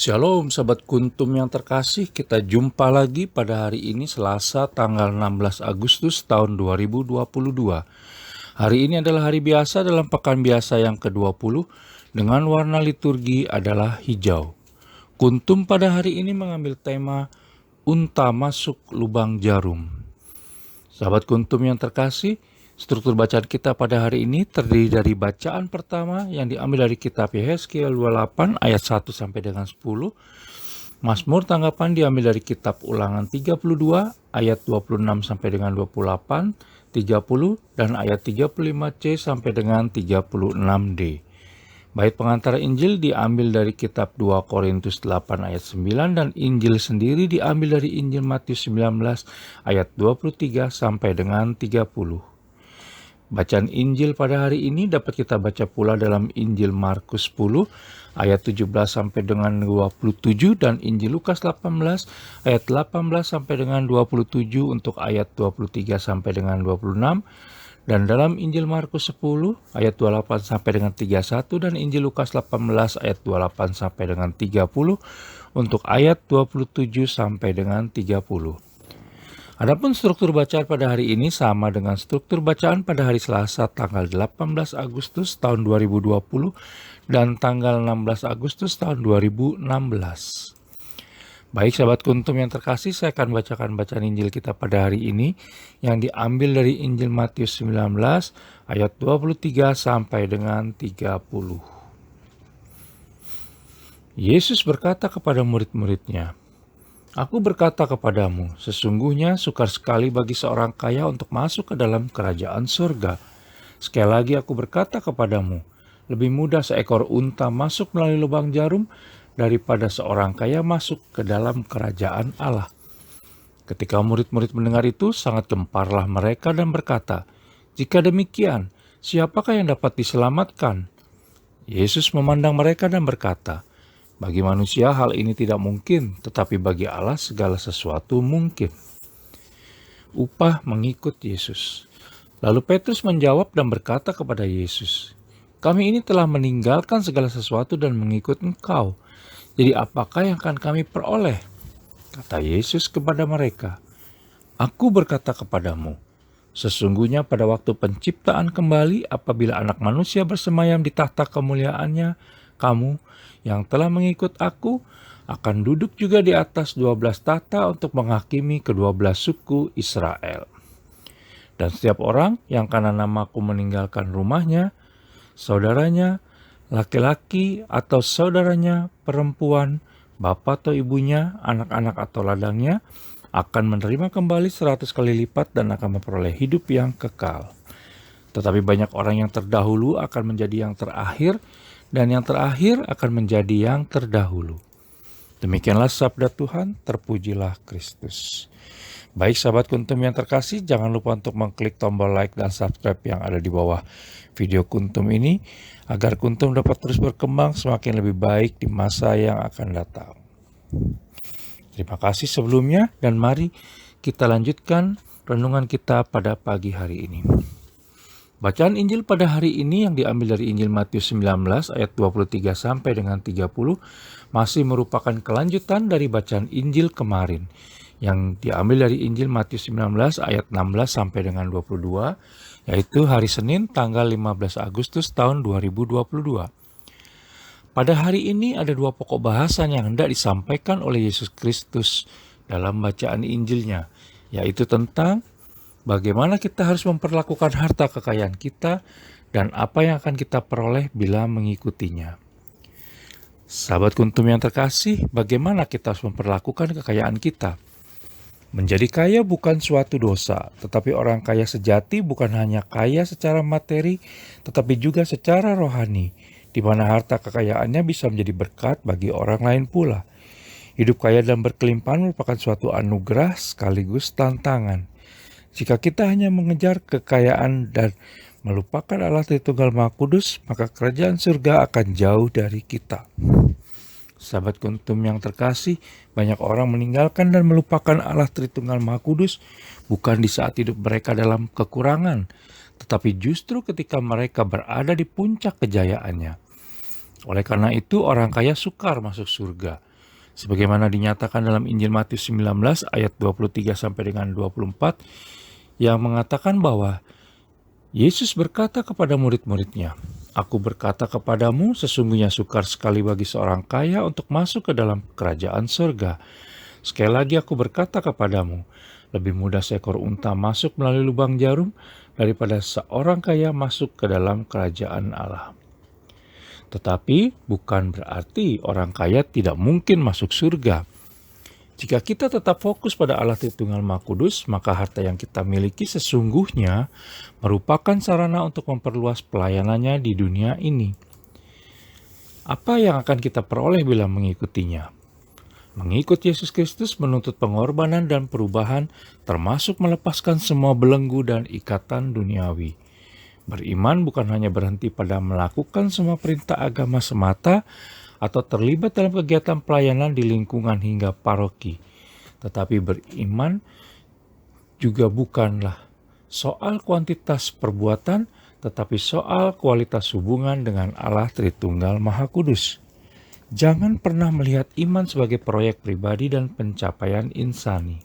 Shalom sahabat kuntum yang terkasih, kita jumpa lagi pada hari ini Selasa tanggal 16 Agustus tahun 2022. Hari ini adalah hari biasa dalam pekan biasa yang ke-20 dengan warna liturgi adalah hijau. Kuntum pada hari ini mengambil tema unta masuk lubang jarum. Sahabat kuntum yang terkasih, struktur bacaan kita pada hari ini terdiri dari bacaan pertama yang diambil dari kitab Yehezkiel 28 ayat 1 sampai dengan 10. Mazmur tanggapan diambil dari kitab Ulangan 32 ayat 26 sampai dengan 28, 30 dan ayat 35C sampai dengan 36D. Bait pengantar Injil diambil dari kitab 2 Korintus 8 ayat 9 dan Injil sendiri diambil dari Injil Matius 19 ayat 23 sampai dengan 30. Bacaan Injil pada hari ini dapat kita baca pula dalam Injil Markus 10 ayat 17 sampai dengan 27 dan Injil Lukas 18 ayat 18 sampai dengan 27 untuk ayat 23 sampai dengan 26. Dan dalam Injil Markus 10 ayat 28 sampai dengan 31 dan Injil Lukas 18 ayat 28 sampai dengan 30 untuk ayat 27 sampai dengan 30. Adapun struktur bacaan pada hari ini sama dengan struktur bacaan pada hari Selasa tanggal 18 Agustus tahun 2020 dan tanggal 16 Agustus tahun 2016. Baik sahabat kuntum yang terkasih, saya akan bacakan bacaan Injil kita pada hari ini yang diambil dari Injil Matius 19 ayat 23 sampai dengan 30. Yesus berkata kepada murid-muridnya, "Aku berkata kepadamu, sesungguhnya sukar sekali bagi seorang kaya untuk masuk ke dalam kerajaan surga. Sekali lagi aku berkata kepadamu, lebih mudah seekor unta masuk melalui lubang jarum daripada seorang kaya masuk ke dalam kerajaan Allah." Ketika murid-murid mendengar itu, sangat gemparlah mereka dan berkata, "Jika demikian, siapakah yang dapat diselamatkan?" Yesus memandang mereka dan berkata, "Bagi manusia hal ini tidak mungkin, tetapi bagi Allah segala sesuatu mungkin." Upah mengikut Yesus. Lalu Petrus menjawab dan berkata kepada Yesus, "Kami ini telah meninggalkan segala sesuatu dan mengikut Engkau. Jadi apakah yang akan kami peroleh?" Kata Yesus kepada mereka, "Aku berkata kepadamu, sesungguhnya pada waktu penciptaan kembali apabila Anak Manusia bersemayam di tahta kemuliaannya, kamu yang telah mengikut aku akan duduk juga di atas 12 tahta untuk menghakimi ke-12 suku Israel. Dan setiap orang yang karena namaku meninggalkan rumahnya, saudaranya, laki-laki atau saudaranya perempuan, bapak atau ibunya, anak-anak atau ladangnya, akan menerima kembali 100 kali lipat dan akan memperoleh hidup yang kekal. Tetapi banyak orang yang terdahulu akan menjadi yang terakhir, dan yang terakhir akan menjadi yang terdahulu." Demikianlah sabda Tuhan, terpujilah Kristus. Baik sahabat kuntum yang terkasih, jangan lupa untuk mengklik tombol like dan subscribe yang ada di bawah video kuntum ini, agar kuntum dapat terus berkembang semakin lebih baik di masa yang akan datang. Terima kasih sebelumnya, dan mari kita lanjutkan renungan kita pada pagi hari ini. Bacaan Injil pada hari ini yang diambil dari Injil Matius 19 ayat 23 sampai dengan 30 masih merupakan kelanjutan dari bacaan Injil kemarin yang diambil dari Injil Matius 19 ayat 16 sampai dengan 22, yaitu hari Senin tanggal 15 Agustus tahun 2022. Pada hari ini ada dua pokok bahasan yang hendak disampaikan oleh Yesus Kristus dalam bacaan Injilnya, yaitu tentang bagaimana kita harus memperlakukan harta kekayaan kita dan apa yang akan kita peroleh bila mengikutinya. Sahabat kuntum yang terkasih, bagaimana kita harus memperlakukan kekayaan kita? Menjadi kaya bukan suatu dosa, tetapi orang kaya sejati bukan hanya kaya secara materi, tetapi juga secara rohani, di mana harta kekayaannya bisa menjadi berkat bagi orang lain pula. Hidup kaya dan berkelimpahan merupakan suatu anugerah sekaligus tantangan. Jika kita hanya mengejar kekayaan dan melupakan Allah Tritunggal Maha Kudus, maka kerajaan surga akan jauh dari kita. Sahabat kuntum yang terkasih, banyak orang meninggalkan dan melupakan Allah Tritunggal Maha Kudus bukan di saat hidup mereka dalam kekurangan, tetapi justru ketika mereka berada di puncak kejayaannya. Oleh karena itu, orang kaya sukar masuk surga. Sebagaimana dinyatakan dalam Injil Matius 19 ayat 23 sampai dengan 24 yang mengatakan bahwa Yesus berkata kepada murid-muridnya, "Aku berkata kepadamu, sesungguhnya sukar sekali bagi seorang kaya untuk masuk ke dalam kerajaan surga. Sekali lagi aku berkata kepadamu, lebih mudah seekor unta masuk melalui lubang jarum daripada seorang kaya masuk ke dalam kerajaan Allah." Tetapi bukan berarti orang kaya tidak mungkin masuk surga. Jika kita tetap fokus pada Allah Tritunggal Maha Kudus, maka harta yang kita miliki sesungguhnya merupakan sarana untuk memperluas pelayanannya di dunia ini. Apa yang akan kita peroleh bila mengikutinya? Mengikut Yesus Kristus menuntut pengorbanan dan perubahan, termasuk melepaskan semua belenggu dan ikatan duniawi. Beriman bukan hanya berhenti pada melakukan semua perintah agama semata atau terlibat dalam kegiatan pelayanan di lingkungan hingga paroki. Tetapi beriman juga bukanlah soal kuantitas perbuatan, tetapi soal kualitas hubungan dengan Allah Tritunggal Maha Kudus. Jangan pernah melihat iman sebagai proyek pribadi dan pencapaian insani.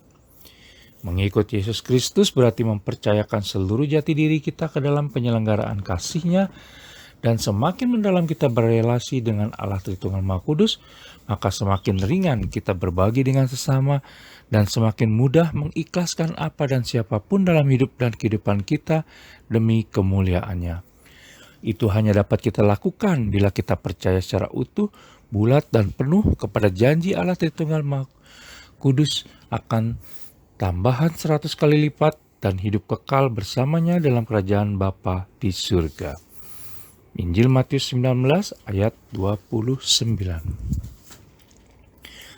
Mengikut Yesus Kristus berarti mempercayakan seluruh jati diri kita ke dalam penyelenggaraan kasih-Nya, dan semakin mendalam kita berelasi dengan Allah Tritunggal Maha Kudus, maka semakin ringan kita berbagi dengan sesama dan semakin mudah mengikhlaskan apa dan siapapun dalam hidup dan kehidupan kita demi kemuliaan-Nya. Itu hanya dapat kita lakukan bila kita percaya secara utuh, bulat dan penuh kepada janji Allah Tritunggal Maha Kudus akan tambahan 100 kali lipat dan hidup kekal bersamanya dalam kerajaan Bapa di surga. Injil Matius 19 ayat 29.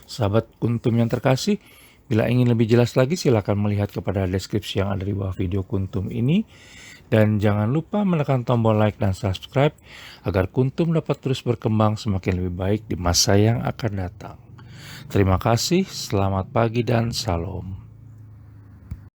Sahabat Kuntum yang terkasih, bila ingin lebih jelas lagi silakan melihat kepada deskripsi yang ada di bawah video Kuntum ini. Dan jangan lupa menekan tombol like dan subscribe agar Kuntum dapat terus berkembang semakin lebih baik di masa yang akan datang. Terima kasih, selamat pagi dan salam.